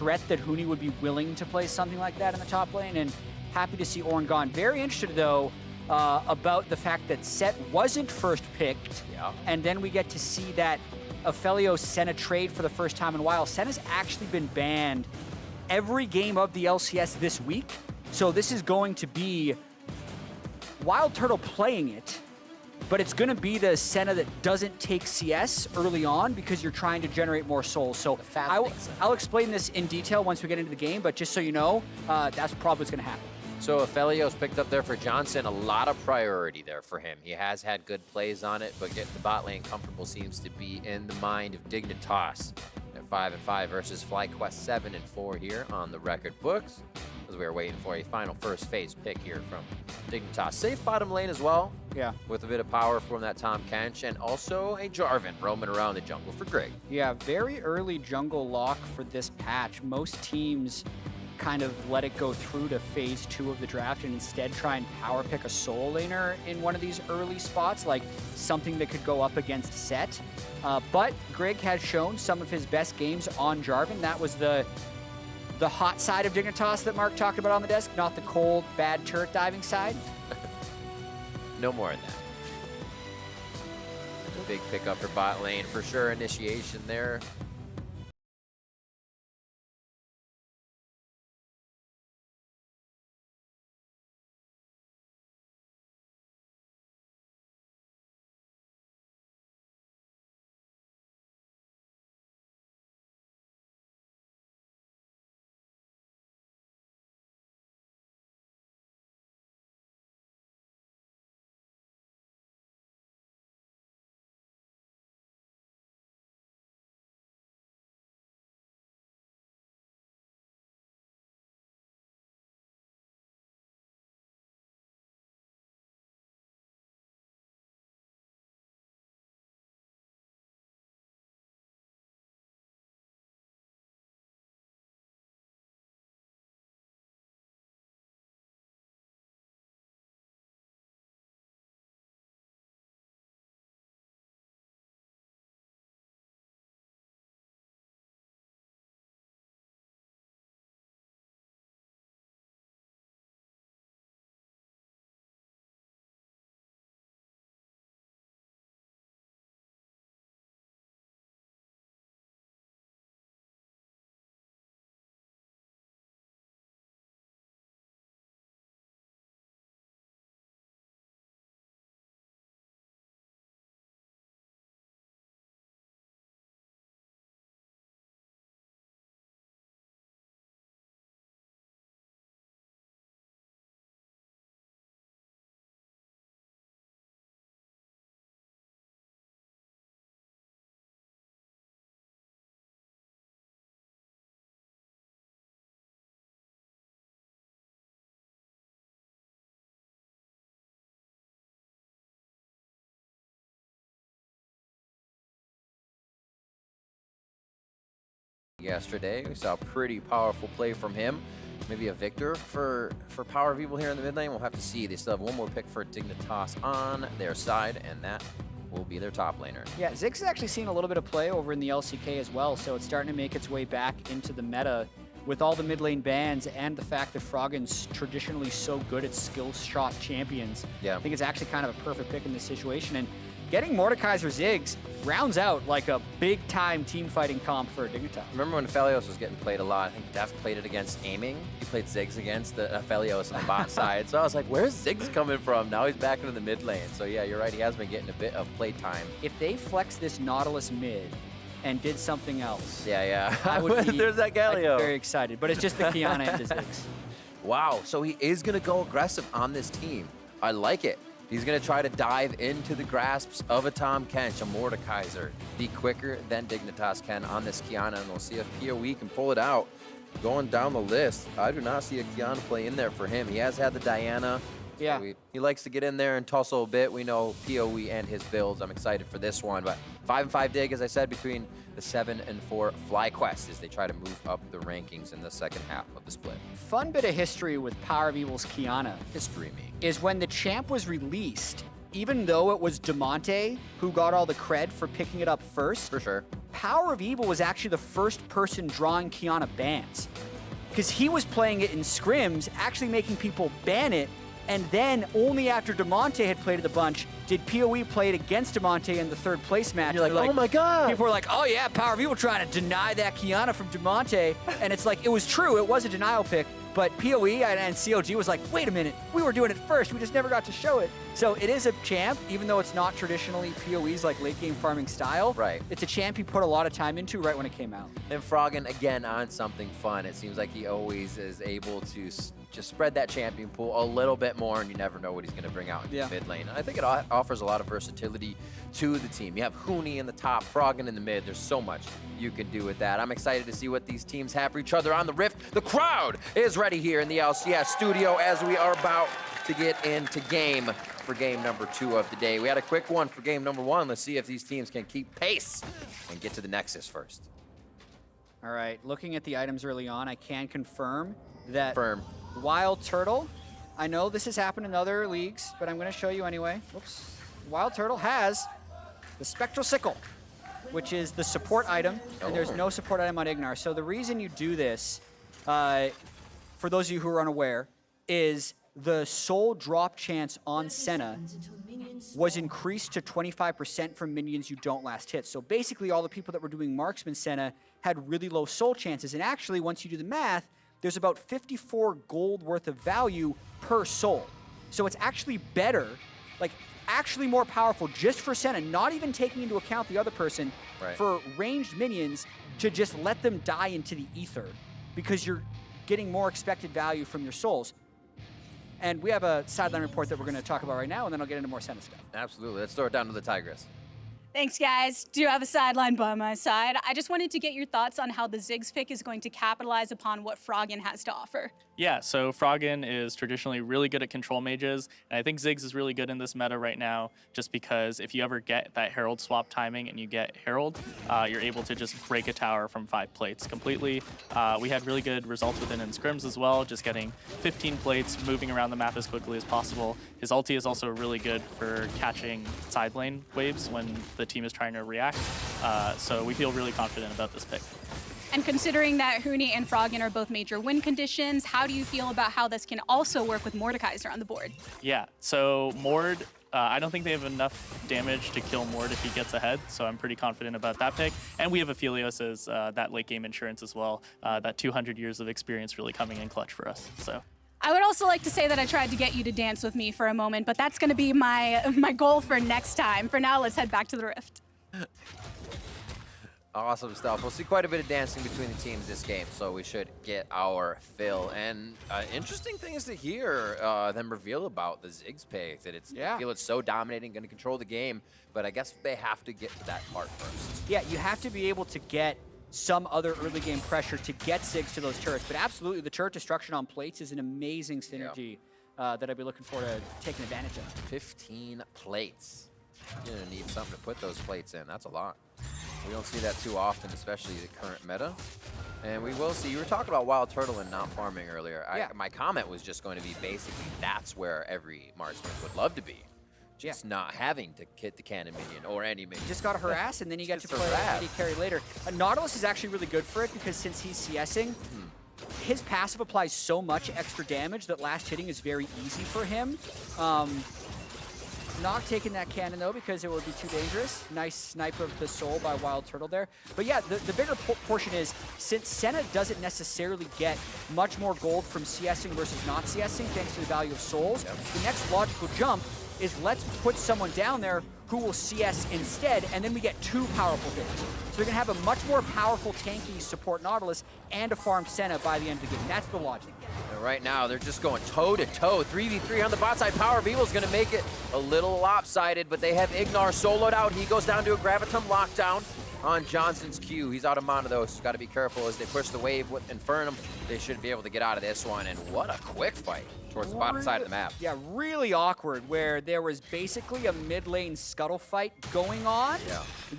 threat that Huni would be willing to play something like that in the top lane, and happy to see Ornn gone. Very interested, though, about the fact that Set wasn't first picked, and then we get to see that Aphelios Senna trade for the first time in a while. Senna's actually been banned every game of the LCS this week, so this is going to be Wild Turtle playing it, but it's going to be the Senna that doesn't take CS early on because you're trying to generate more souls. So I'll explain this in detail once we get into the game, but just so you know, that's probably what's going to happen. So Aphelios picked up there for Johnson, a lot of priority there for him. He has had good plays on it, but getting the bot lane comfortable seems to be in the mind of Dignitas. At 5-5 versus FlyQuest 7-4 here on the record books, as we are waiting for a final first phase pick here from Dignitas. Safe bottom lane as well, with a bit of power from that Tahm Kench, and also a Jarvan roaming around the jungle for Greg. Yeah, very early jungle lock for this patch. Most teams kind of let it go through to phase 2 of the draft and instead try and power pick a soul laner in one of these early spots, like something that could go up against Set. But Greg has shown some of his best games on Jarvan. That was the hot side of Dignitas that Mark talked about on the desk, not the cold, bad turret diving side. No more than that. That's a big pickup for bot lane for sure. Initiation there. Yesterday, we saw a pretty powerful play from him. Maybe a victor for Power of Evil here in the mid lane. We'll have to see. They still have one more pick for Dignitas on their side, and that will be their top laner. Yeah, Ziggs has actually seen a little bit of play over in the LCK as well, so it's starting to make its way back into the meta with all the mid lane bans and the fact that Froggen's traditionally so good at skill shot champions. Yeah. I think it's actually kind of a perfect pick in this situation. And getting Mordekaiser Ziggs rounds out like a big-time team fighting comp for Dignitas. Remember when Aphelios was getting played a lot? I think Def played it against Aiming. He played Ziggs against the Aphelios on the bot side. So I was like, where's Ziggs coming from? Now he's back into the mid lane. So yeah, you're right. He has been getting a bit of play time. If they flex this Nautilus mid and did something else, I would be, there's that Galio. I'd be very excited. But it's just the Kiana and the Ziggs. Wow, so he is going to go aggressive on this team. I like it. He's going to try to dive into the grasps of a Tahm Kench, a Mordekaiser, be quicker than Dignitas can on this Kiana, and we'll see if PoE can pull it out. Going down the list, I do not see a Kiana play in there for him. He has had the Diana. Yeah. So he likes to get in there and tussle a bit. We know PoE and his builds. I'm excited for this one. But 5-5 dig, as I said, between the 7-4 FlyQuest as they try to move up the rankings in the second half of the split. Fun bit of history with Power of Evil's Kiana History me. is when the champ was released, even though it was DeMonte who got all the cred for picking it up first, For sure. Power of Evil was actually the first person drawing Kiana bans. Because he was playing it in scrims, actually making people ban it, and then only after DeMonte had played it a bunch did PoE play it against DeMonte in the third place match. And you're like, oh my God. People were like, oh yeah, Power of Evil trying to deny that Kiana from DeMonte. And it's like, it was true, it was a denial pick, but PoE and COG was like, wait a minute, we were doing it first, we just never got to show it. So it is a champ, even though it's not traditionally PoE's like late game farming style. Right. It's a champ he put a lot of time into right when it came out. And Froggen, again, on something fun. It seems like he always is able to just spread that champion pool a little bit more, and you never know what he's going to bring out in the mid lane. And I think it offers a lot of versatility to the team. You have Huni in the top, Froggen in the mid. There's so much you can do with that. I'm excited to see what these teams have for each other on the Rift. The crowd is ready here in the LCS studio as we are about to get into game for game number 2 of the day. We had a quick one for game number 1. Let's see if these teams can keep pace and get to the Nexus first. All right, looking at the items early on, I can confirm that Firm. Wild Turtle, I know this has happened in other leagues, but I'm going to show you anyway. Whoops. Wild Turtle has the Spectral Sickle, which is the support item, and there's no support item on Ignar. So the reason you do this, for those of you who are unaware, is the soul drop chance on Senna was increased to 25% from minions you don't last hit. So basically all the people that were doing Marksman Senna had really low soul chances. And actually, once you do the math, there's about 54 gold worth of value per soul. So it's actually better, like actually more powerful just for Senna, not even taking into account the other person, for ranged minions to just let them die into the ether because you're getting more expected value from your souls. And we have a sideline report that we're going to talk about right now, and then I'll get into more Senna stuff. Absolutely. Let's throw it down to the Tigress. Thanks, guys. Do have a sideline by my side. I just wanted to get your thoughts on how the Ziggs pick is going to capitalize upon what Froggen has to offer. Yeah, so Froggen is traditionally really good at control mages, and I think Ziggs is really good in this meta right now, just because if you ever get that Herald swap timing and you get Herald, you're able to just break a tower from 5 plates completely. We had really good results within in scrims as well, just getting 15 plates, moving around the map as quickly as possible. His ulti is also really good for catching side lane waves when the team is trying to react, so we feel really confident about this pick. And considering that Huni and Froggen are both major win conditions, how do you feel about how this can also work with Mordekaiser on the board? Yeah, so Mord, I don't think they have enough damage to kill Mord if he gets ahead, so I'm pretty confident about that pick. And we have Aphelios as that late game insurance as well, that 200 years of experience really coming in clutch for us. So. I would also like to say that I tried to get you to dance with me for a moment, but that's going to be my goal for next time. For now, let's head back to the Rift. Awesome stuff. We'll see quite a bit of dancing between the teams this game, so we should get our fill. And interesting things to hear them reveal about the Ziggs pick, that it's, I feel it's so dominating, going to control the game, but I guess they have to get to that part first. Yeah, you have to be able to get some other early game pressure to get Ziggs to those turrets, but absolutely the turret destruction on plates is an amazing synergy that I'd be looking forward to taking advantage of. 15 plates. You're going to need something to put those plates in. That's a lot. We don't see that too often, especially the current meta. And we will see. You were talking about Wild Turtle and not farming earlier. My comment was just going to be basically that's where every marksman would love to be. Just not having to hit the cannon minion or any minion. Just got to harass, and then you get to play AD carry later. Nautilus is actually really good for it because since he's CSing, his passive applies so much extra damage that last hitting is very easy for him. Not taking that cannon, though, because it would be too dangerous. Nice snipe of the soul by Wild Turtle there. But yeah, the bigger portion is, since Senna doesn't necessarily get much more gold from CSing versus not CSing, thanks to the value of souls, the next logical jump is let's put someone down there who will CS instead, and then we get 2 powerful hitters. So we're going to have a much more powerful tanky support Nautilus and a farmed Senna by the end of the game. That's the logic. And right now, they're just going toe-to-toe. 3v3 on the bot side. Power of Evil is going to make it a little lopsided, but they have Ignar soloed out. He goes down to a Gravitum lockdown on Johnson's Q. He's out of mana, though, so he's got to be careful as they push the wave with Infernum. They should be able to get out of this one, and what a quick fight towards the bottom side of the map. Yeah, really awkward, where there was basically a mid lane scuttle fight going on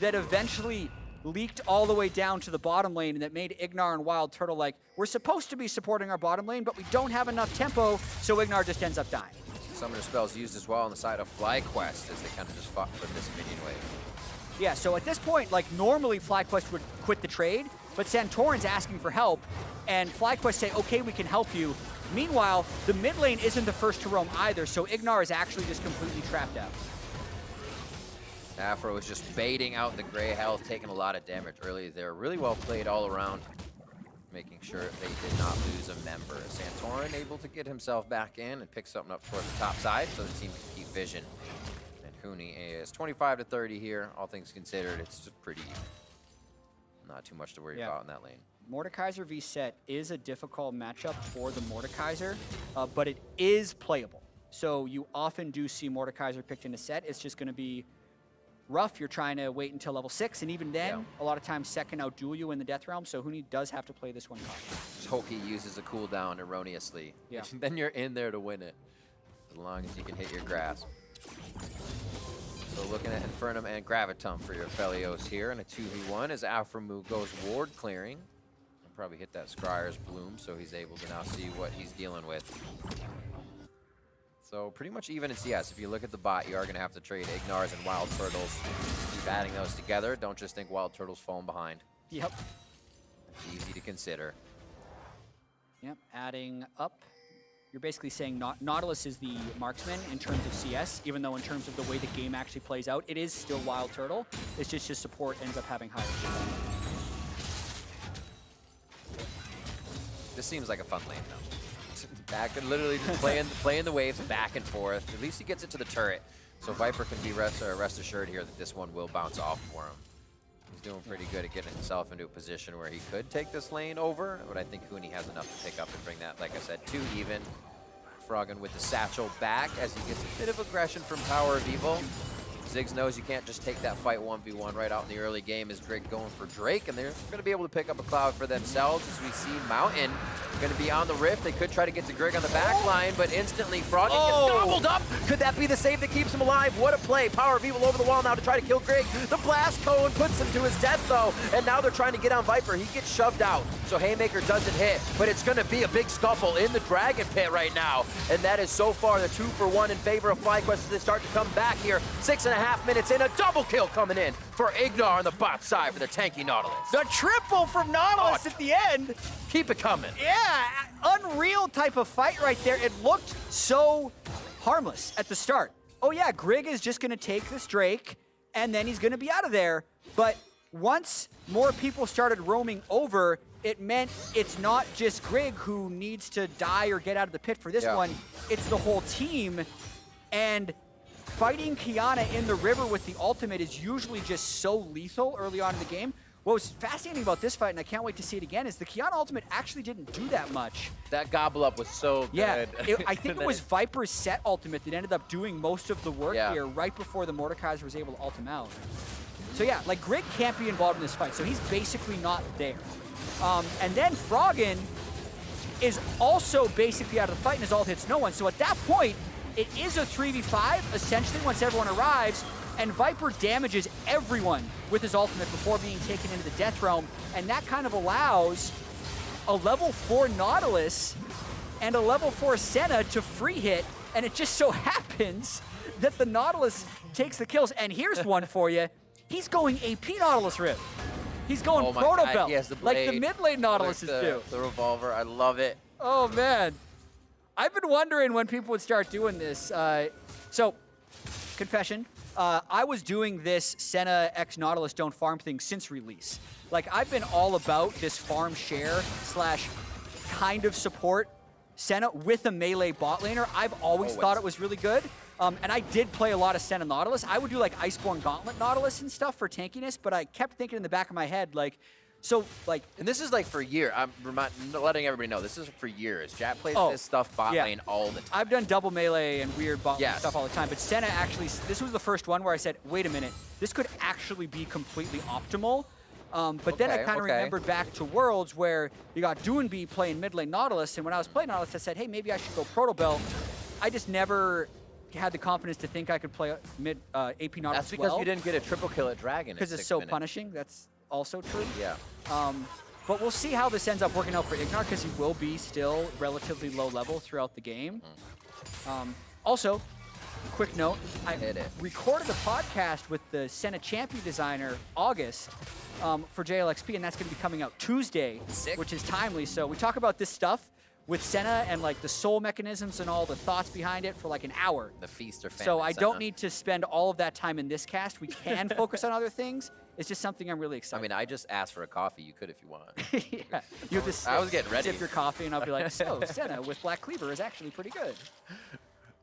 that eventually leaked all the way down to the bottom lane, and that made Ignar and Wild Turtle like, we're supposed to be supporting our bottom lane, but we don't have enough tempo, so Ignar just ends up dying. Summoner spells used as well on the side of FlyQuest as they kind of just fought for this minion wave. Yeah, so at this point, like normally FlyQuest would quit the trade, but Santorin's asking for help, and FlyQuest say, okay, we can help you. Meanwhile, the mid lane isn't the first to roam either, so Ignar is actually just completely trapped out. Afro is just baiting out the gray health, taking a lot of damage early there. Really well played all around, making sure they did not lose a member. Santorin able to get himself back in and pick something up towards the top side so the team can keep vision. And Huni is 25 to 30 here. All things considered, it's just pretty even. Not too much to worry about in that lane. Mordekaiser v Set is a difficult matchup for the Mordekaiser, but it is playable. So you often do see Mordekaiser picked in a Set. It's just going to be rough. You're trying to wait until level 6, and even then, a lot of times Set can outduel you in the Death Realm, so Huni does have to play this one cautious. Just hope he uses a cooldown erroneously. Yeah. Then you're in there to win it, as long as you can hit your grasp. So looking at Infernum and Gravitum for your Felios here, and a 2v1 as Aframu goes ward clearing. He'll probably hit that Scryer's Bloom, so he's able to now see what he's dealing with. So pretty much even in CS. If you look at the bot, you are going to have to trade Ignars and Wild Turtles. Keep adding those together. Don't just think Wild Turtles falling behind. Yep. It's easy to consider. Yep, adding up. You're basically saying Nautilus is the marksman in terms of CS, even though in terms of the way the game actually plays out, it is still Wild Turtle. It's just his support ends up having higher support. This seems like a fun lane, though. Back and literally just playing the waves back and forth. At least he gets it to the turret, so Viper can be rest assured here that this one will bounce off for him. He's doing pretty good at getting himself into a position where he could take this lane over, but I think Huni has enough to pick up and bring that, like I said, 2 even. Froggen with the satchel back as he gets a bit of aggression from Power of Evil. Ziggs knows you can't just take that fight 1v1 right out in the early game as Greg going for Drake, and they're going to be able to pick up a cloud for themselves as we see Mountain going to be on the rift. They could try to get to Greg on the back line, but instantly Froggen gets gobbled up. Could that be the save that keeps him alive? What a play. Power of Evil over the wall now to try to kill Greg. The blast cone puts him to his death, though, and now they're trying to get on Viper. He gets shoved out, so Haymaker doesn't hit, but it's going to be a big scuffle in the Dragon Pit right now, and that is so far the 2-for-1 in favor of FlyQuest as they start to come back here. 6.5 minutes in, a double kill coming in for Ignar on the bot side for the tanky Nautilus. The triple from Nautilus at the end. Keep it coming. Yeah, unreal type of fight right there. It looked so harmless at the start. Oh yeah, Grig is just gonna take this Drake, and then he's gonna be out of there. But once more people started roaming over, it meant it's not just Grig who needs to die or get out of the pit for this one. It's the whole team, and fighting Kiana in the river with the ultimate is usually just so lethal early on in the game. What was fascinating about this fight, and I can't wait to see it again, is the Kiana ultimate actually didn't do that much. That gobble up was so good. Yeah, I think it was Viper's Set ultimate that ended up doing most of the work here right before the Mordekaiser was able to ult him out. So yeah, like Grig can't be involved in this fight, so he's basically not there. And then Froggen is also basically out of the fight, and his ult hits no one. So at that point, it is a 3v5, essentially, once everyone arrives, and Viper damages everyone with his ultimate before being taken into the Death Realm, and that kind of allows a level 4 Nautilus and a level 4 Senna to free hit, and it just so happens that the Nautilus takes the kills. And here's one for you. He's going AP Nautilus Rip. He's going Proto Belt, like the mid lane Nautiluses do. The revolver, I love it. Oh man. I've been wondering when people would start doing this. So, confession, I was doing this Senna X Nautilus don't farm thing since release. Like, I've been all about this farm share / kind of support Senna with a melee bot laner. I've always thought it was really good. And I did play a lot of Senna Nautilus. I would do like Iceborne Gauntlet Nautilus and stuff for tankiness, but I kept thinking in the back of my head, like, so, like... And this is like for years. I'm letting everybody know, this is for years. Jat plays this stuff bot lane all the time. I've done double melee and weird bot lane stuff all the time, but Senna actually, this was the first one where I said, wait a minute, this could actually be completely optimal. But then I kind of remembered back to Worlds where you got Doonby playing mid lane Nautilus, and when I was playing Nautilus, I said, hey, maybe I should go Proto Belt. I just never had the confidence to think I could play mid AP Nautilus. That's because you didn't get a triple kill at Dragon. Because it's so punishing. That's also true. Yeah. But we'll see how this ends up working out for Ignar, because he will be still relatively low level throughout the game. Also, quick note, I Hit it. recorded a podcast with the Senna champion designer, August, for JLXP, and that's going to be coming out Tuesday, Sick. which is timely. So we talk about this stuff with Senna and like the soul mechanisms and all the thoughts behind it for like an hour. The feast or famine. So I don't Senna. need to spend all of that time in this cast. We can focus on other things. It's just something I'm really I excited mean, I just asked for a coffee. You could if you want. yeah. You have to I was getting ready. sip your coffee, and I'll be like, so Senna with Black Cleaver is actually pretty good.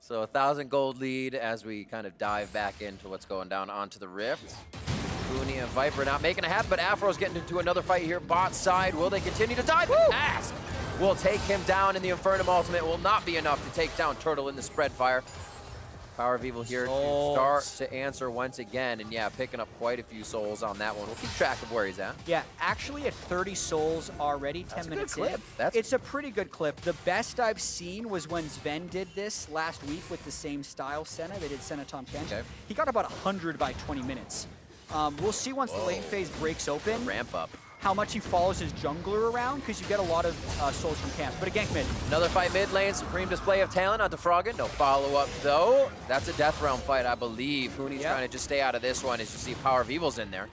So 1,000 gold lead as we kind of dive back into what's going down onto the Rift. Booney and Viper not making it happen, but Afro's getting into another fight here. Bot side, will they continue to dive? Ask will take him down in the Infernum ultimate. Will not be enough to take down Turtle in the spread fire. Power of Evil here to start to answer once again. And yeah, picking up quite a few souls on that one. We'll keep track of where he's at. Yeah, actually at 30 souls already, 10 That's a good minutes clip. in. It's a pretty good clip. The best I've seen was when Sven did this last week with the same style Senna. They did Senna Tom Kench. Okay. He got about 100 by 20 minutes. We'll see once the lane phase breaks open Ramp up. how much he follows his jungler around, because you get a lot of souls from camps. But a gank mid. Another fight mid lane, supreme display of talent onto Froggen. No follow-up though. That's a Death Realm fight, I believe. Hooney's trying to just stay out of this one as you see Power of Evil's in there.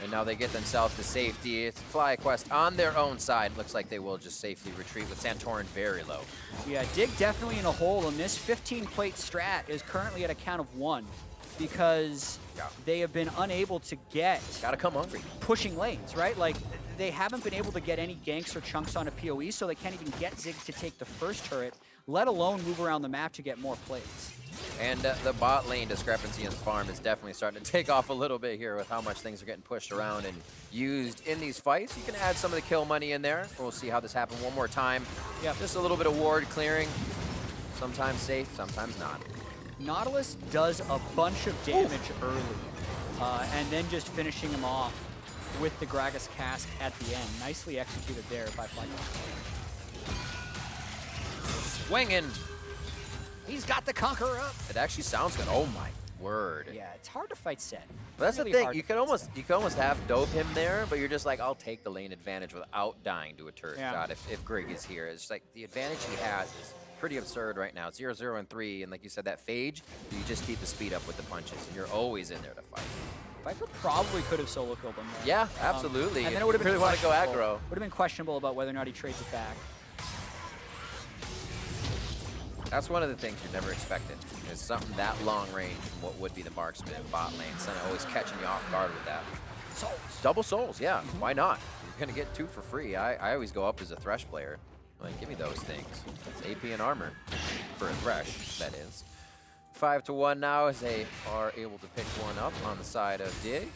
And now they get themselves to safety. It's FlyQuest on their own side. Looks like they will just safely retreat with Santorin very low. Yeah, Dig definitely in a hole, and this 15-plate strat is currently at a count of 1 because they have been unable to get Gotta come hungry. pushing lanes, right? Like, they haven't been able to get any ganks or chunks on a PoE, so they can't even get Ziggs to take the first turret, let alone move around the map to get more plays. And the bot lane discrepancy in the farm is definitely starting to take off a little bit here with how much things are getting pushed around and used in these fights. You can add some of the kill money in there. We'll see how this happens one more time. Yeah, Just a little bit of ward clearing. Sometimes safe, sometimes not. Nautilus does a bunch of damage early, and then just finishing him off with the Gragas cask at the end. Nicely executed there by FlyQuest. Swinging. He's got the Conqueror up. It actually sounds good. Oh my word. Yeah, it's hard to fight Set. But that's Really the thing. hard You to can fight almost have dove him there, but you're just like, I'll take the lane advantage without dying to a turret Yeah. shot if Grig is here. It's like the advantage he has is pretty absurd right now. 0-0 and 3, and like you said, that phage, you just keep the speed up with the punches, and you're always in there to fight. Viper probably could have solo killed him there. Yeah, absolutely. And then If it would have you been really want to go questionable. aggro. Would have been questionable about whether or not he trades it back. That's one of the things you're never expecting. Is something that long range from what would be the marksman in bot lane. Senna always catching you off guard with that. Souls. Double souls, yeah. Why not? You're gonna get 2 for free. I always go up as a Thresh player. Like, give me those things. It's AP and armor for a Thresh, that is. 5-1 now as they are able to pick one up on the side of Dig.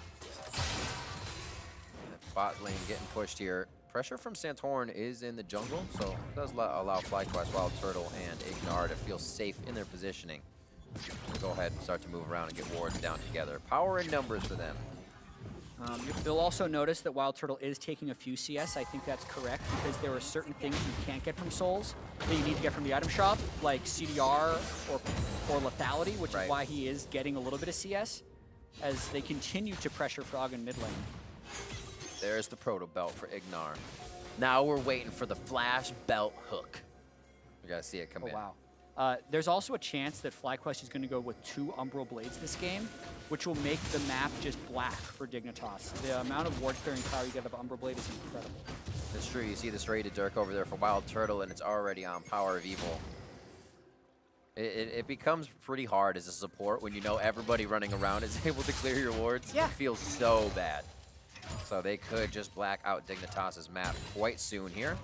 Bot lane getting pushed here. Pressure from Santorin is in the jungle, so it does allow FlyQuest, Wild Turtle, and Ignar to feel safe in their positioning. Go ahead and start to move around and get wards down together. Power in numbers for them. You'll also notice that Wild Turtle is taking a few CS. I think that's correct because there are certain things you can't get from Souls that you need to get from the item shop, like CDR or lethality, which Right. is why he is getting a little bit of CS as they continue to pressure Frog in mid lane. There's the proto belt for Ignar. Now we're waiting for the flash belt hook. We gotta see it come Oh, in. wow. There's also a chance that FlyQuest is going to go with 2 Umbral Blades this game, which will make the map just black for Dignitas. The amount of ward clearing power you get of Umbral Blade is incredible. It's true, you see the serrated Dirk over there for Wild Turtle, and it's already on Power of Evil. It becomes pretty hard as a support when you know everybody running around is able to clear your wards. Yeah. It feels so bad. So they could just black out Dignitas' map quite soon here,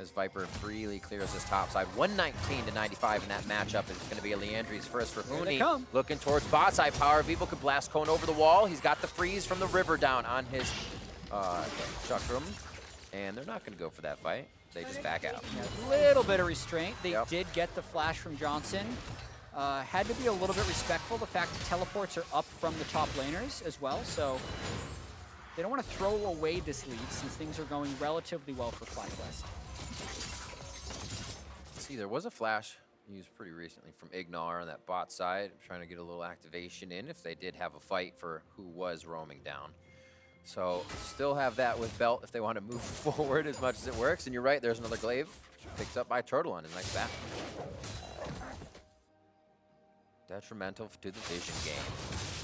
as Viper freely clears his top side. 119-95 in that matchup is going to be a Leandri's first for Here they Hooney. come. Looking towards bot side. Power of Evil could blast Cone over the wall. He's got the freeze from the river down on his Chakram. And they're not going to go for that fight. They just back out. A little bit of restraint. They Yep. did get the flash from Johnson. Had to be a little bit respectful. The fact that teleports are up from the top laners as well, so they don't want to throw away this lead since things are going relatively well for FlyQuest. See, there was a flash used pretty recently from Ignar on that bot side, trying to get a little activation in if they did have a fight for who was roaming down. So still have that with Belt if they want to move forward as much as it works. And you're right, there's another glaive picked up by Turtle on his next back. detrimental to the vision game.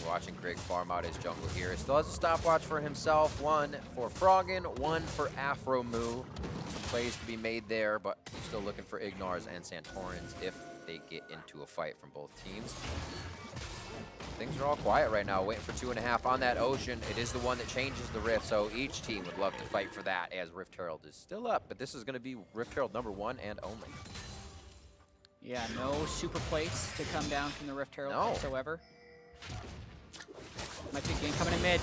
We're watching Greg farm out his jungle here. Still has a stopwatch for himself. One for Froggen, one for Afro Moo. Some plays to be made there, but still looking for Ignars and Santorins if they get into a fight from both teams. Things are all quiet right now, waiting for 2.5 on that Ocean. It is the one that changes the Rift, so each team would love to fight for that as Rift Herald is still up, but this is going to be Rift Herald #1 and only. Yeah, no super plates to come down from the Rift Herald whatsoever. My big game coming in mid.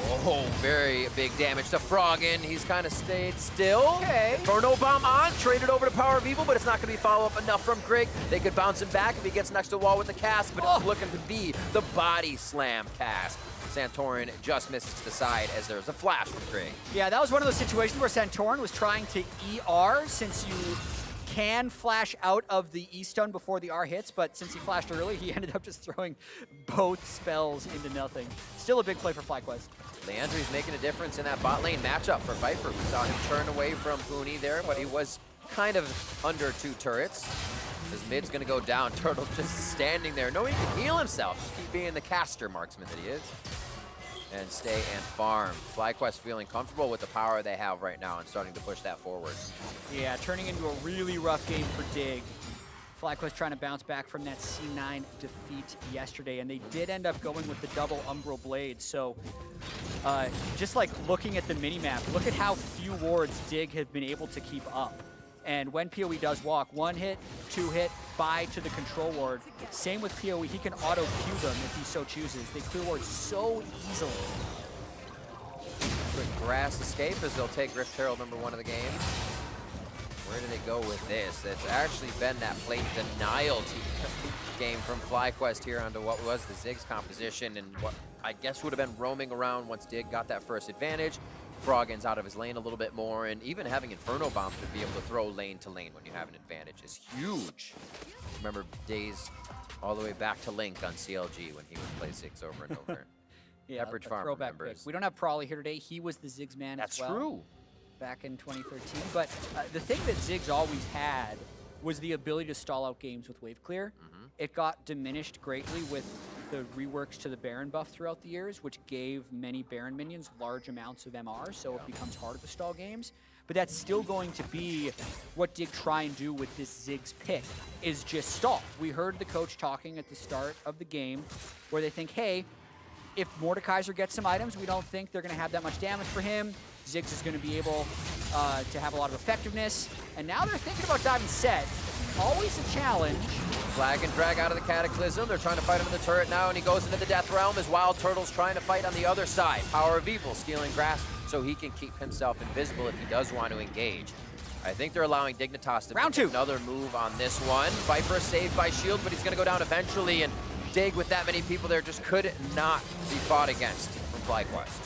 Oh, very big damage to Froggen. He's kind of stayed still. Okay. Inferno Bomb on, traded over to Power of Evil, but it's not going to be follow-up enough from Greg. They could bounce him back if he gets next to the wall with the cast, but it's looking to be the body slam cast. Santorin just misses to the side as there's a flash from Greg. Yeah, that was one of those situations where Santorin was trying to ER since you can flash out of the E-stun before the R hits, but since he flashed early, he ended up just throwing both spells into nothing. Still a big play for FlyQuest. Leandri's making a difference in that bot lane matchup for Viper. We saw him turn away from Huni there, but he was kind of under 2 turrets. His mid's gonna go down. Turtle just standing there, knowing he can heal himself. Just keep being the caster marksman that he is. And stay and farm. FlyQuest feeling comfortable with the power they have right now and starting to push that forward. Yeah, turning into a really rough game for Dig. FlyQuest trying to bounce back from that C9 defeat yesterday, and they did end up going with the double Umbral Blade. So just like looking at the minimap, look at how few wards Dig have been able to keep up. And when PoE does walk, 1 hit, 2 hit, bye to the control ward. Same with PoE, he can auto-queue them if he so chooses. They clear wards so easily. Quick grass escape as they'll take Rift Herald #1 of the game. Where do they go with this? It's actually been that plate denial game from FlyQuest here onto what was the Ziggs composition and what I guess would have been roaming around once Dig got that first advantage. Froggen's out of his lane a little bit more, and even having Inferno Bomb to be able to throw lane to lane when you have an advantage is huge. Remember days all the way back to Link on CLG when he would play Ziggs over and over. Yeah, Pepperidge Farm remembers. Pick. We don't have Prawley here today. He was the Ziggs man That's as well. true. Back in 2013. But the thing that Ziggs always had was the ability to stall out games with wave clear. It got diminished greatly with the reworks to the Baron buff throughout the years, which gave many Baron minions large amounts of MR, so it becomes harder to stall games. But that's still going to be what Dig try and do with this Ziggs pick, is just stall. We heard the coach talking at the start of the game where they think, hey, if Mordekaiser gets some items, we don't think they're going to have that much damage for him. Ziggs is going to be able to have a lot of effectiveness. And now they're thinking about diving set. Always a challenge. Flag and drag out of the Cataclysm. They're trying to fight him in the turret now, and he goes into the Death Realm as Wild Turtle's trying to fight on the other side. Power of Evil stealing grass so he can keep himself invisible if he does want to engage. I think they're allowing Dignitas to make another move on this one. Viper saved by shield, but he's going to go down eventually, and Dig with that many people there just could not be fought against from FlyQuest.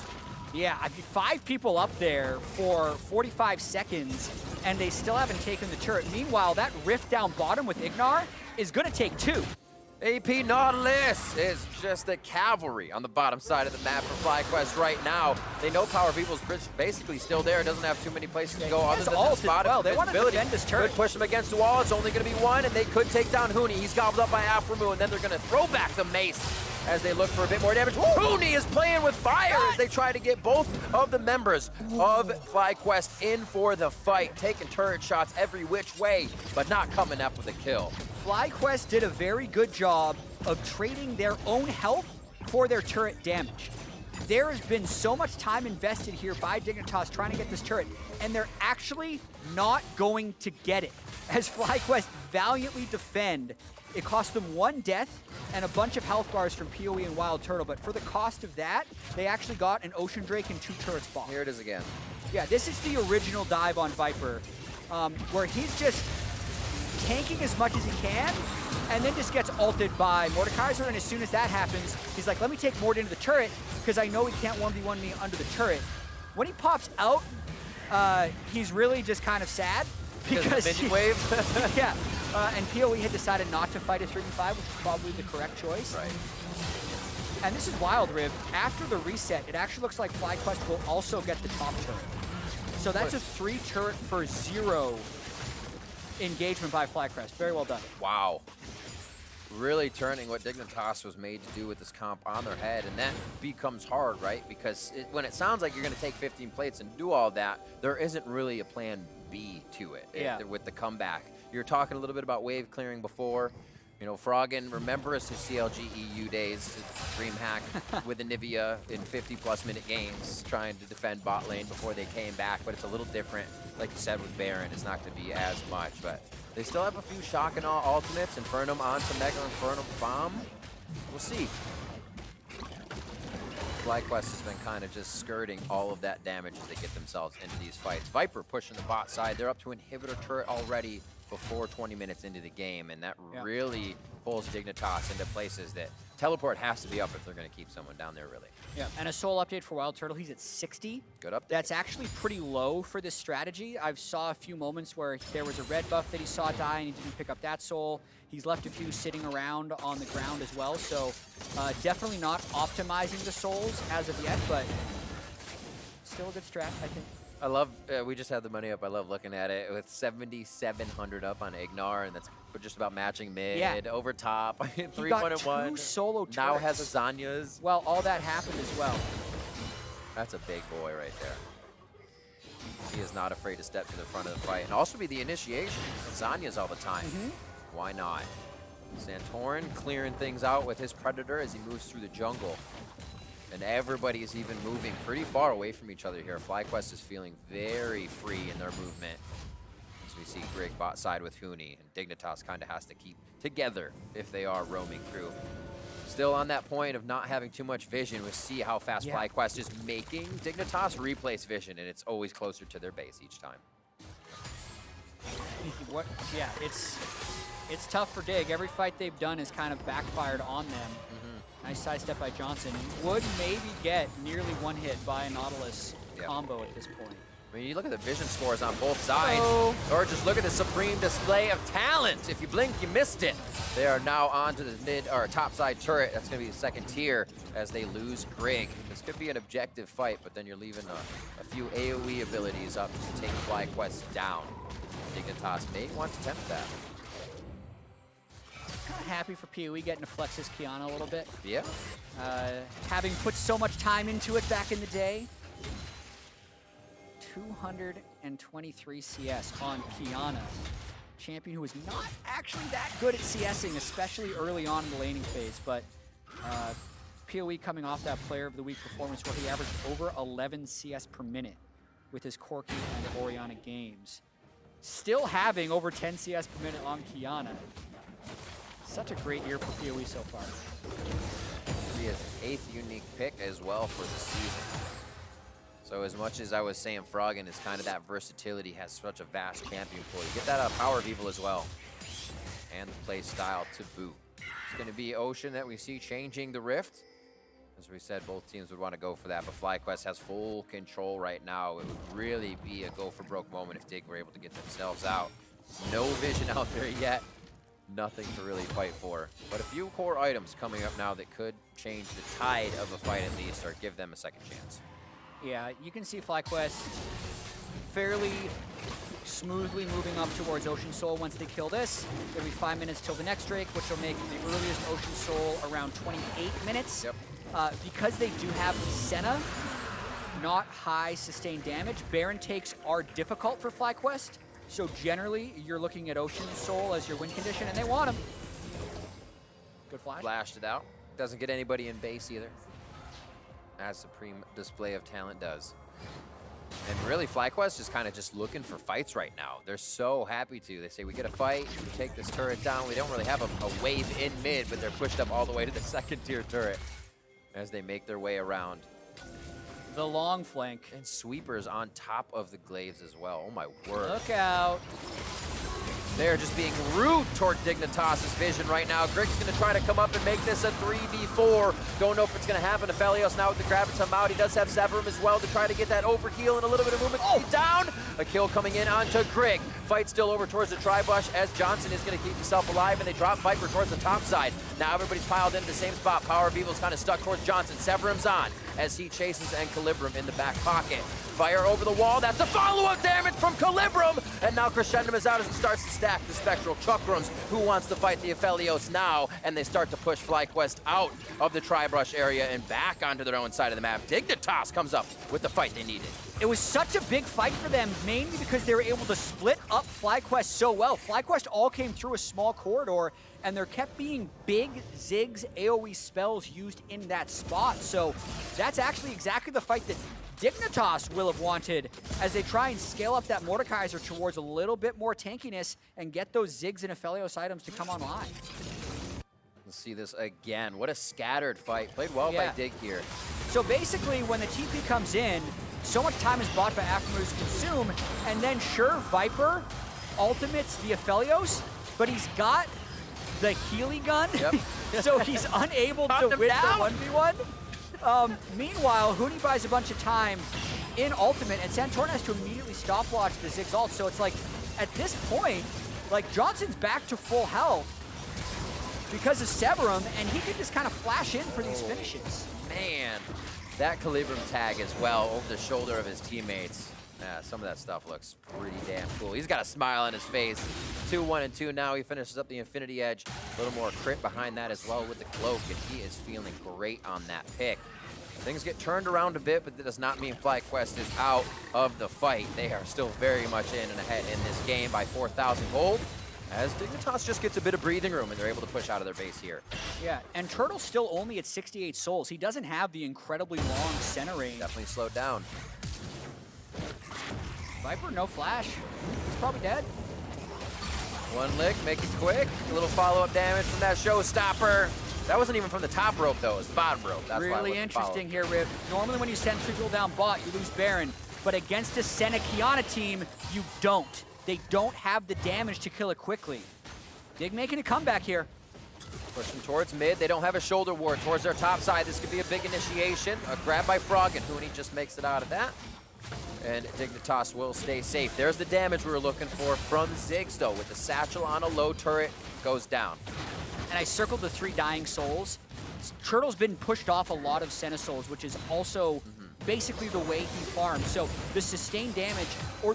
Yeah, I mean, 5 people up there for 45 seconds, and they still haven't taken the turret. Meanwhile, that rift down bottom with Ignar is going to take 2. AP Nautilus is just the cavalry on the bottom side of the map for FlyQuest right now. They know Power of Evil's basically still there. It doesn't have too many places to go other than the spot of they want to defend this turret. Could push him against the wall. It's only going to be 1, and they could take down Huni. He's gobbled up by Aframu, and then they're going to throw back the mace as they look for a bit more damage. Huni is playing with fire as they try to get both of the members of FlyQuest in for the fight, taking turret shots every which way, but not coming up with a kill. FlyQuest did a very good job of trading their own health for their turret damage. There has been so much time invested here by Dignitas trying to get this turret, and they're actually not going to get it. As FlyQuest valiantly defend, it cost them 1 death and a bunch of health bars from PoE and Wild Turtle, but for the cost of that, they actually got an Ocean Drake and 2 turret spawns. Here it is again. Yeah, this is the original dive on Viper, where he's just tanking as much as he can, and then just gets ulted by Mordekaiser, and as soon as that happens, he's like, let me take Mord into the turret, because I know he can't 1v1 me under the turret. When he pops out, he's really just kind of sad, because wave. yeah, and PoE had decided not to fight a 3v5, which is probably the correct choice. Right. And this is wild, Rib. After the reset, it actually looks like FlyQuest will also get the top turret. So that's a 3 turret for 0 engagement by FlyQuest. Very well done. Wow. really turning what Dignitas was made to do with this comp on their head, and that becomes hard, right? Because when it sounds like you're going to take 15 plates and do all that, there isn't really a plan B to it with the comeback. You're talking a little bit about wave clearing before. You know, Froggen remembers his CLG EU days, his dream hack with Anivia in 50-plus minute games, trying to defend bot lane before they came back, but it's a little different. Like you said with Baron, it's not going to be as much, but they still have a few shock and awe ultimates. Infernum onto Mega Infernum Bomb. We'll see. FlyQuest has been kind of just skirting all of that damage as they get themselves into these fights. Viper pushing the bot side. They're up to inhibitor turret already before 20 minutes into the game, and that really pulls Dignitas into places that teleport has to be up if they're going to keep someone down there, really. Yeah, and a soul update for Wild Turtle. He's at 60. Good update. That's actually pretty low for this strategy. I've saw a few moments where there was a red buff that he saw die and he didn't pick up that soul. He's left a few sitting around on the ground as well, so definitely not optimizing the souls as of yet, but still a good strat, I think. I love, we just had the money up. I love looking at it with 7,700 up on Ignar, and that's just about matching mid, over top. 3-1-1. 2 solo turrets. Now has Azanya's. Well, all that happened as well. That's a big boy right there. He is not afraid to step to the front of the fight and also be the initiation. Azanya's all the time. Why not? Santorin clearing things out with his Predator as he moves through the jungle. And everybody is even moving pretty far away from each other here. FlyQuest is feeling very free in their movement. As we see Greg bot side with Huni, and Dignitas kind of has to keep together if they are roaming through. Still on that point of not having too much vision, we see how fast FlyQuest is making Dignitas replace vision, and it's always closer to their base each time. Yeah, it's tough for Dig. Every fight they've done has kind of backfired on them. Nice sidestep by Johnson. Would maybe get nearly one hit by a Nautilus combo at this point. I mean, you look at the vision scores on both sides, or just look at the supreme display of talent. If you blink, you missed it. They are now on to the mid or top side turret. That's going to be the second tier as they lose Greg. This could be an objective fight, but then you're leaving a few AoE abilities up to take FlyQuest down. Dignitas may want to tempt that. Kind of happy for PoE getting to flex his Kiana a little bit. Yeah. Having put so much time into it back in the day. 223 CS on Kiana. Champion who was not actually that good at CSing, especially early on in the laning phase, but PoE coming off that Player of the Week performance where he averaged over 11 CS per minute with his Corki and Oriana games. Still having over 10 CS per minute on Kiana. Such a great year for PoE so far. He is 8th unique pick as well for the season. So as much as I was saying Froggen is kind of that versatility, has such a vast champion pool, you get that out of Power of Evil as well. And the play style to boot. It's going to be Ocean that we see changing the Rift. As we said, both teams would want to go for that, but FlyQuest has full control right now. It would really be a go for broke moment if Dig were able to get themselves out. No vision out there yet. Nothing to really fight for. But a few core items coming up now that could change the tide of a fight at least, or give them a second chance. Yeah, you can see FlyQuest fairly smoothly moving up towards Ocean Soul once they kill this. There'll be 5 minutes till the next Drake, which will make the earliest Ocean Soul around 28 minutes. Yep. Because they do have Senna, not high sustained damage, Baron takes are difficult for FlyQuest. So generally, you're looking at Ocean Soul as your win condition, and they want him. Good flash. Flashed it out. Doesn't get anybody in base either, as Supreme display of talent does. And really, FlyQuest is kind of just looking for fights right now. They're so happy to. They say, we get a fight, we take this turret down. We don't really have a wave in mid, but they're pushed up all the way to the second tier turret as they make their way around. The long flank. And sweepers on top of the glaives as well. Oh my word. Look out. They're just being rude toward Dignitas' vision right now. Grig's going to try to come up and make this a 3v4. Don't know if it's going to happen to Felios now with the Gravitum out. He does have Severum as well to try to get that overheal and a little bit of movement. Oh, down! A kill coming in onto Grig. Fight still over towards the Tribush as Johnson is going to keep himself alive, and they drop Viper towards the top side. Now everybody's piled into the same spot. Power of Evil's kind of stuck towards Johnson. Severum's on as he chases Equilibrium in the back pocket. Fire over the wall, that's the follow-up damage from Equilibrium! And now Crescendum is out as he starts to stack the Spectral Chukrams, who wants to fight the Aphelios now, and they start to push FlyQuest out of the Tri-Brush area and back onto their own side of the map. Dignitas comes up with the fight they needed. It was such a big fight for them, mainly because they were able to split up FlyQuest so well. FlyQuest all came through a small corridor, and there kept being big Ziggs AoE spells used in that spot. So that's actually exactly the fight that Dignitas will have wanted as they try and scale up that Mordekaiser towards a little bit more tankiness and get those Ziggs and Aphelios items to come online. Let's see this again. What a scattered fight. Played well by Dig here. So basically, when the TP comes in, so much time is bought by Aphromoos Consume, and then sure, Viper ultimates the Aphelios, but he's got the Healy gun, so he's unable to win the 1v1. Meanwhile, Huni buys a bunch of time in ultimate, and Santorin has to immediately stopwatch the Ziggs ult, so it's like, at this point, like, Johnson's back to full health because of Severum, and he can just kind of flash in for these finishes. Man, that Equilibrium tag as well over the shoulder of his teammates. Yeah, some of that stuff looks pretty damn cool. He's got a smile on his face. 2-1 and 2 now. He finishes up the Infinity Edge. A little more crit behind that as well with the cloak, and he is feeling great on that pick. Things get turned around a bit, but that does not mean FlyQuest is out of the fight. They are still very much in and ahead in this game by 4,000 gold, as Dignitas just gets a bit of breathing room and they're able to push out of their base here. Yeah, and Turtle's still only at 68 souls. He doesn't have the incredibly long center range. Definitely slowed down. Viper, no flash. He's probably dead. One lick, make it quick. A little follow-up damage from that showstopper. That wasn't even from the top rope, though. It was the bottom rope. That's really interesting here, Riv. Normally when you send 3 people down bot, you lose Baron. But against a Senna Kiana team, you don't. They don't have the damage to kill it quickly. Dig making a comeback here. Pushing towards mid. They don't have a shoulder ward towards their top side. This could be a big initiation. A grab by Frog, and Huni just makes it out of that. And Dignitas will stay safe. There's the damage we were looking for from Ziggs, though, with the satchel on a low turret. Goes down. And I circled the 3 dying souls. Turtle's been pushed off a lot of Senna souls, which is also basically the way he farms. So the sustained damage, or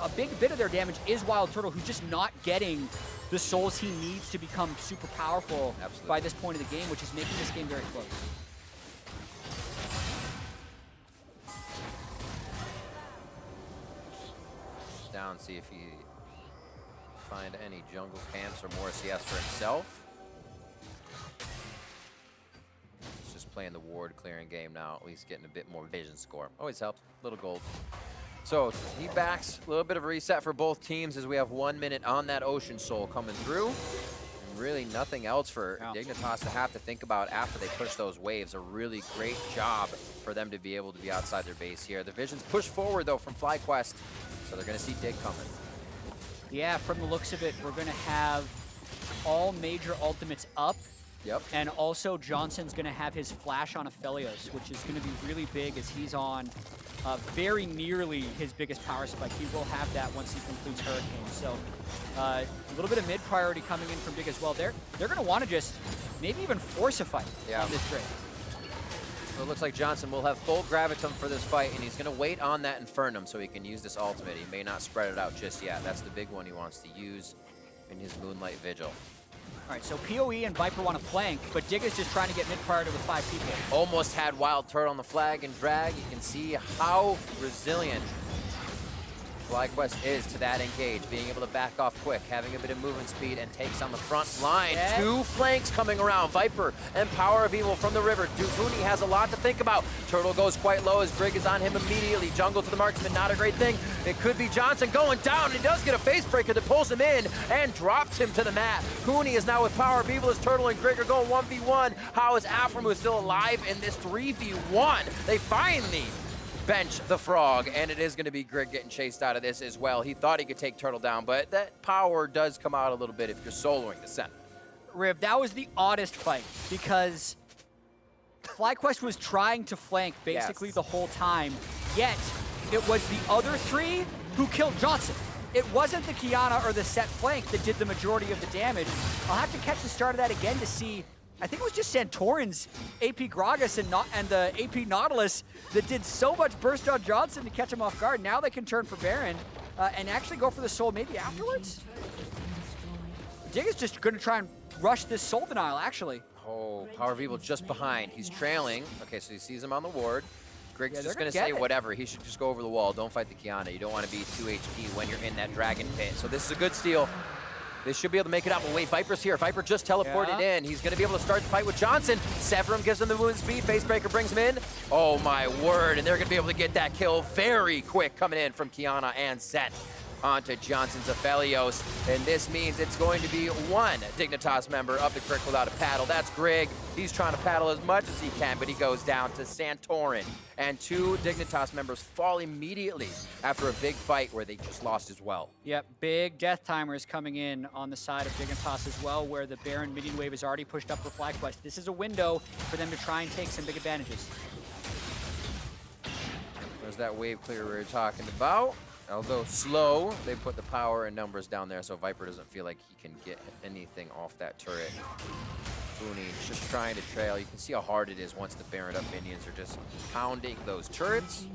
a big bit of their damage, is Wild Turtle, who's just not getting the souls he needs to become super powerful by this point of the game, which is making this game very close. Down, see if he find any jungle camps or more CS for himself. He's just playing the ward clearing game now, at least getting a bit more vision score. Always helps, little gold. So he backs, a little bit of a reset for both teams as we have 1 minute on that Ocean Soul coming through. And really nothing else for Dignitas to have to think about after they push those waves. A really great job for them to be able to be outside their base here. The vision's pushed forward though from FlyQuest, so they're gonna see Dig coming. Yeah, from the looks of it, we're gonna have all major ultimates up. Yep. And also Johnson's gonna have his flash on Aphelios, which is gonna be really big as he's on very nearly his biggest power spike. He will have that once he completes Hurricane. So a little bit of mid priority coming in from Dig as well. They're gonna wanna just maybe even force a fight on this trade. So it looks like Johnson will have full Gravitum for this fight, and he's going to wait on that Infernum so he can use this ultimate. He may not spread it out just yet. That's the big one he wants to use in his Moonlight Vigil. All right, so PoE and Viper want to flank, but Dig is just trying to get mid-priority with 5 people. Almost had Wild Turtle on the flag and drag. You can see how resilient FlyQuest is to that engage, being able to back off quick, having a bit of movement speed, and takes on the front line. Yeah. 2 flanks coming around. Viper and Power of Evil from the river. Dufuni has a lot to think about. Turtle goes quite low as Brig is on him immediately. Jungle to the marksman, not a great thing. It could be Johnson going down. He does get a face breaker that pulls him in and drops him to the mat. Huni is now with Power of Evil as Turtle and Grig are going 1v1. How is Aphromoos still alive in this 3v1? They finally bench the Frog, and it is going to be Grig getting chased out of this as well. He thought he could take Turtle down, but that power does come out a little bit if you're soloing the center. Riv, that was the oddest fight because FlyQuest was trying to flank basically the whole time, yet it was the other 3 who killed Johnson. It wasn't the Kiana or the set flank that did the majority of the damage. I'll have to catch the start of that again to see I think it was just Santorin's AP Gragas and the AP Nautilus that did so much burst on Johnson to catch him off guard. Now they can turn for Baron and actually go for the soul maybe afterwards. Dig is just going to try and rush this soul denial, actually. Oh, Power of Evil just behind. He's trailing. Okay, so he sees him on the ward. Grig's just going to say whatever. He should just go over the wall. Don't fight the Kiana. You don't want to be 2 HP when you're in that dragon pit. So this is a good steal. They should be able to make it up. But wait, Viper's here. Viper just teleported in. He's going to be able to start the fight with Johnson. Severum gives him the movement speed. Facebreaker brings him in. Oh, my word. And they're going to be able to get that kill very quick coming in from Kiana and Zet onto Johnson's Aphelios. And this means it's going to be one Dignitas member of the Crick without a paddle. That's Grig. He's trying to paddle as much as he can, but he goes down to Santorin. And 2 Dignitas members fall immediately after a big fight where they just lost as well. Yep, big death timers coming in on the side of Dignitas as well, where the Baron minion wave is already pushed up for FlyQuest. This is a window for them to try and take some big advantages. There's that wave clear we were talking about. Although slow, they put the power and numbers down there so Viper doesn't feel like he can get anything off that turret. Booney's just trying to trail. You can see how hard it is once the Baron up minions are just pounding those turrets.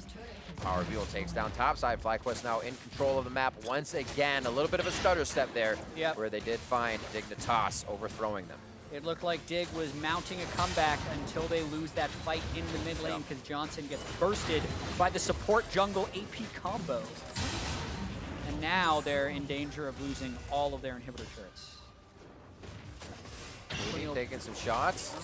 Power of Evil takes down topside. FlyQuest now in control of the map once again. A little bit of a stutter step there, where they did find Dignitas overthrowing them. It looked like Dig was mounting a comeback until they lose that fight in the mid lane because Johnson gets bursted by the support jungle AP combo. And now they're in danger of losing all of their inhibitor turrets. Taking some shots.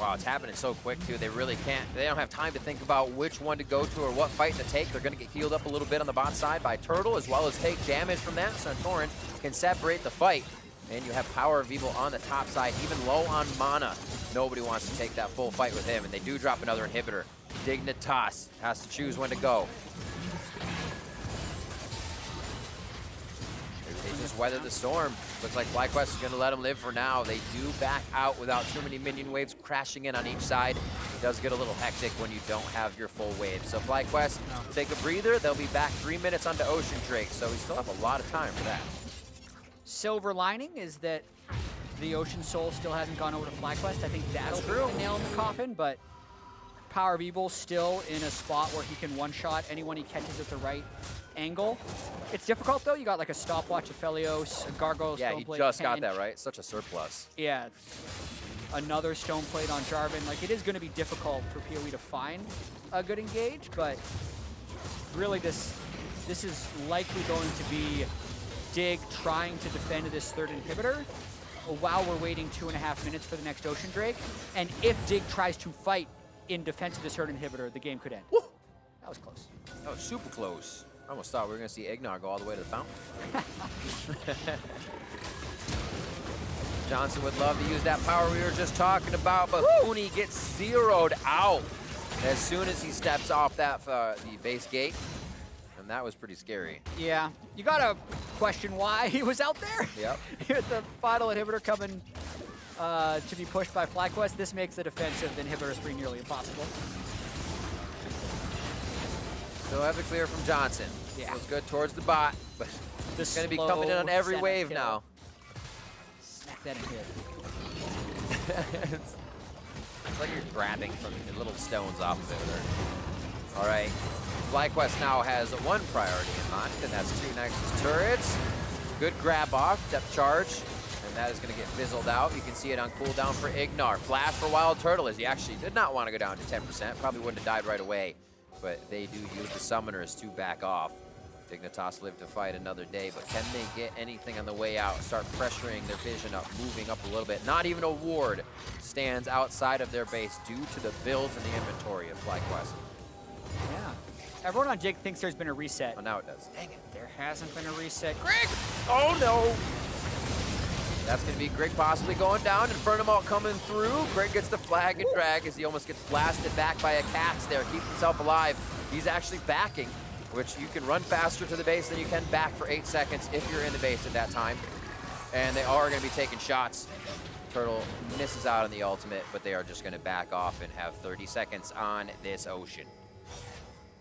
Wow, it's happening so quick too. They really can't, they don't have time to think about which one to go to or what fight to take. They're gonna get healed up a little bit on the bot side by Turtle, as well as take damage from that. Santorin can separate the fight. And you have Power of Evil on the top side, even low on mana. Nobody wants to take that full fight with him, and they do drop another inhibitor. Dignitas has to choose when to go. They just weather the storm. Looks like FlyQuest is going to let them live for now. They do back out without too many minion waves crashing in on each side. It does get a little hectic when you don't have your full wave. So FlyQuest take a breather. They'll be back 3 minutes onto Ocean Drake, so we still have a lot of time for that. Silver lining is that the Ocean Soul still hasn't gone over to FlyQuest. I think that'll be the nail in the coffin, but Power of Evil still in a spot where he can one-shot anyone he catches at the right angle. It's difficult, though. You got like a stopwatch Aphelios, a Gargoyle Yeah, he just got that, right? Such a surplus. Yeah. Another Stoneplate on Jarvan. Like, it is going to be difficult for PoE to find a good engage, but really this is likely going to be Dig trying to defend this third inhibitor while we're waiting 2.5 minutes for the next Ocean Drake. And if Dig tries to fight in defense of this third inhibitor, the game could end. Woo! That was close. That was super close. I almost thought we were going to see Eggnog go all the way to the fountain. Johnson would love to use that power we were just talking about, but Booney gets zeroed out as soon as he steps off that the base gate. And that was pretty scary. Yeah, you gotta question why he was out there. Yep. Here's the final inhibitor coming to be pushed by FlyQuest. This makes the defense of inhibitor 3 nearly impossible. Still have the clear from Johnson. Yeah. Feels good towards the bot, but it's going to be coming in on every wave now. Smack that in here. It's like you're grabbing from the little stones off of it there. All right. FlyQuest now has one priority in mind, and that's 2 Nexus turrets. Good grab off, depth charge, and that is going to get fizzled out. You can see it on cooldown for Ignar. Flash for Wild Turtle, as he actually did not want to go down to 10%. Probably wouldn't have died right away, but they do use the summoners to back off. Dignitas live to fight another day, but can they get anything on the way out? Start pressuring their vision up, moving up a little bit. Not even a ward stands outside of their base due to the builds and the inventory of FlyQuest. Yeah. Everyone on Dig thinks there's been a reset. Oh, now it does. Dang it. There hasn't been a reset. Grig! Oh, no. That's going to be Grig possibly going down. Infernal coming through. Grig gets the flag and drag as he almost gets blasted back by a Cats there. Keeps himself alive. He's actually backing, which you can run faster to the base than you can back for 8 seconds if you're in the base at that time. And they are going to be taking shots. Turtle misses out on the ultimate, but they are just going to back off and have 30 seconds on this Ocean.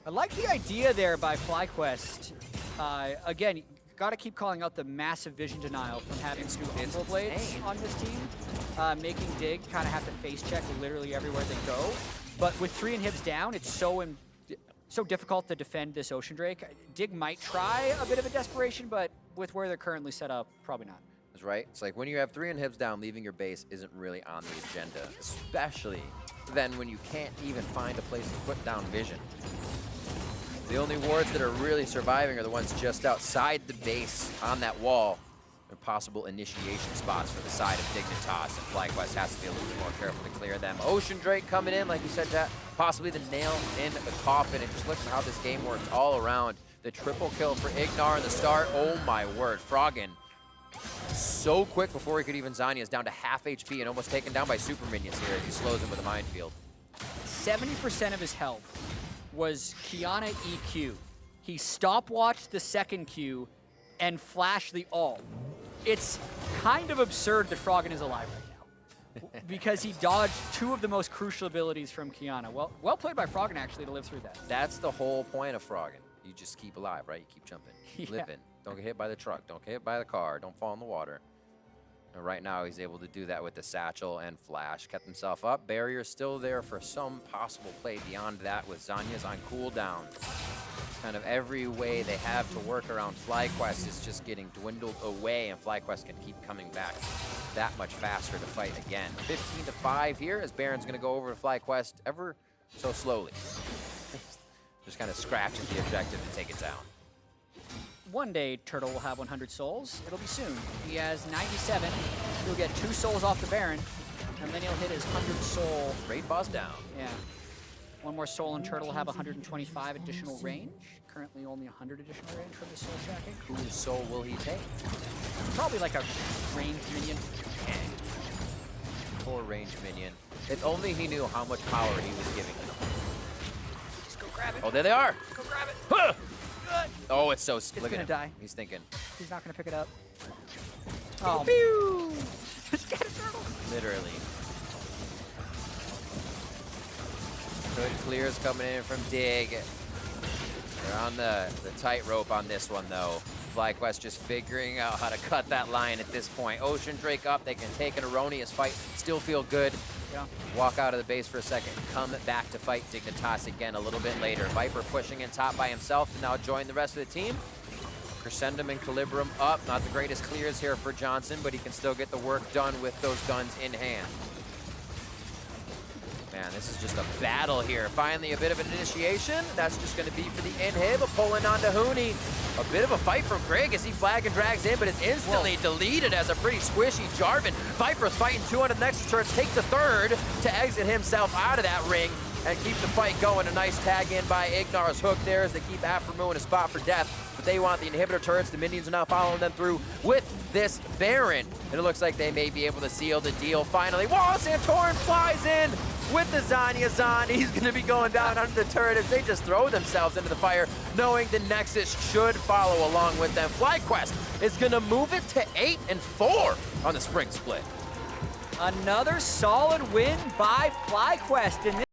I like the idea there by FlyQuest. Again, got to keep calling out the massive vision denial from having two It's Umbral Blades insane. on this team, making Dig kind of have to face check literally everywhere they go. But with 3 inhibs down, it's so difficult to defend this Ocean Drake. Dig might try a bit of a desperation, but with where they're currently set up, probably not. That's right. It's like when you have 3 inhibs down, leaving your base isn't really on the agenda, especially then when you can't even find a place to put down vision. The only wards that are really surviving are the ones just outside the base on that wall. They're possible initiation spots for the side of Dignitas, and FlyQuest has to be a little bit more careful to clear them. Ocean Drake coming in, like you said, Jack, possibly the nail in the coffin. And just look at how this game works all around. The triple kill for Ignar in the start. Oh my word, Froggen. So quick before he could even Zanya is down to half HP and almost taken down by super minions here as he slows him with a minefield. 70% of his health was Kiana EQ. He stopwatched the second Q and flashed the ult. It's kind of absurd that Froggen is alive right now because he dodged 2 of the most crucial abilities from Kiana. Well played by Froggen, actually, to live through that. That's the whole point of Froggen. You just keep alive, right? You keep jumping, keep Yeah. living. Don't get hit by the truck. Don't get hit by the car. Don't fall in the water. And right now, he's able to do that with the satchel and flash. Kept himself up. Barrier's still there for some possible play beyond that with Zanya's on cooldown. Kind of every way they have to work around FlyQuest is just getting dwindled away, and FlyQuest can keep coming back that much faster to fight again. 15-5 here as Baron's going to go over to FlyQuest ever so slowly. Just kind of scratching the objective to take it down. One day, Turtle will have 100 souls. It'll be soon. He has 97. He'll get 2 souls off the Baron, and then he'll hit his 100 soul. Great boss down. Yeah. 1 more soul, and Turtle will have 125 additional range. Currently only 100 additional range from the soul stacking. Whose soul will he take? Probably like a ranged minion. Poor range minion. If only he knew how much power he was giving him. Just go grab it. Oh, there they are. Go grab it. Huh! Oh, it's so... It's look gonna at him. die. He's thinking. He's not gonna pick it up. Oh, Pew! just get it, Turtle. Literally. Good clears coming in from Dig. They're on the tightrope on this one, though. FlyQuest just figuring out how to cut that line at this point. Ocean Drake up. They can take an erroneous fight. Still feel good. Yeah. Walk out of the base for a second. Come back to fight Dignitas again a little bit later. Viper pushing in top by himself to now join the rest of the team. Crescendum and Calibrum up. Not the greatest clears here for Johnson, but he can still get the work done with those guns in hand. Man, this is just a battle here. Finally, a bit of an initiation. That's just going to be for the inhib. Pulling onto Hooney. A bit of a fight from Greg as he flag and drags in, but it's instantly deleted as a pretty squishy Jarvan. Viper's fighting 2 on the next turns, takes a third to exit himself out of that ring and keep the fight going. A nice tag in by Ignar's hook there as they keep Aphromoo in a spot for death. But they want the inhibitor turrets. The minions are now following them through with this Baron. And it looks like they may be able to seal the deal finally. Whoa, Santorin flies in with the Zanya Zan. He's going to be going down under the turret as they just throw themselves into the fire, knowing the Nexus should follow along with them. FlyQuest is going to move it to 8-4 on the spring split. Another solid win by FlyQuest in this